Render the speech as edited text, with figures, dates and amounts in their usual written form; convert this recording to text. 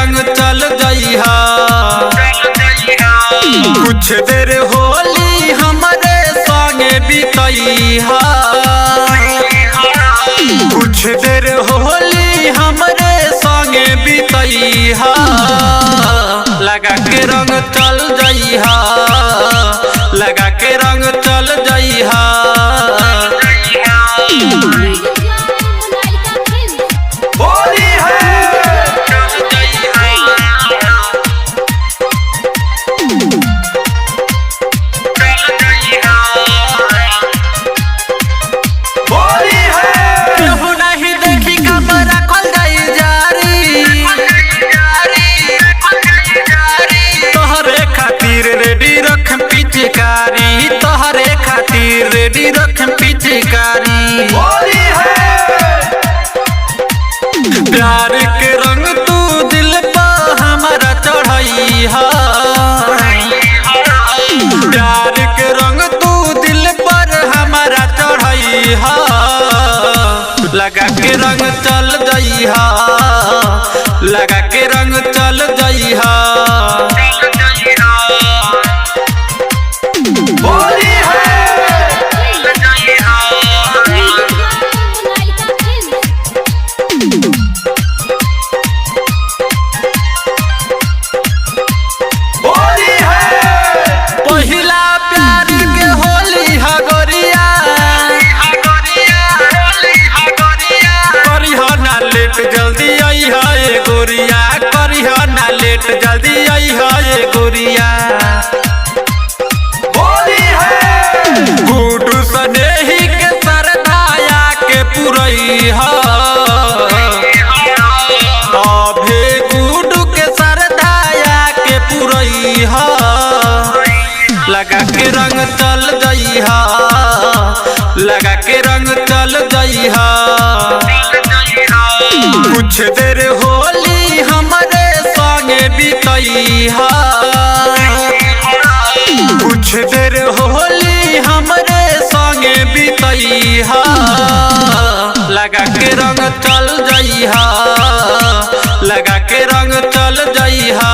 रंग चल जइहा। कुछ देर होली हमरे संगे बितइहा। कुछ देर होली हमरे संगे बितइहा। लगा के रंग चल जइहा। लगा के रंग चल जइहा। तोहरे खातिर रेडी रख पिचकारी। प्यार के रंग तू दिल पर हमारा चढ़इहा। प्यार के रंग तू दिल पर हमारा चढ़इहा। लगा के रंग चल जइहा। लगा के रंग चल जइहा। पहिला प्यार के होली हगोरिया। करिहा ना लेट जल्दी अइहा ए गोरिया। करिहा ना लेट जल्दी अइहा ए गोरिया। गुडू स्नेही के सरधाया के पुरइहा। अभे गुडू के सरधाया के पुरइहा। लगा के रंग चल जइहा। लगा के रंग चल जइहा। कुछ देर होली हमरे संगे बितइहा। कुछ देर होली हमरे संगे बितइहा। लगा के रंग चल जइहा। लगा के रंग चल जइहा।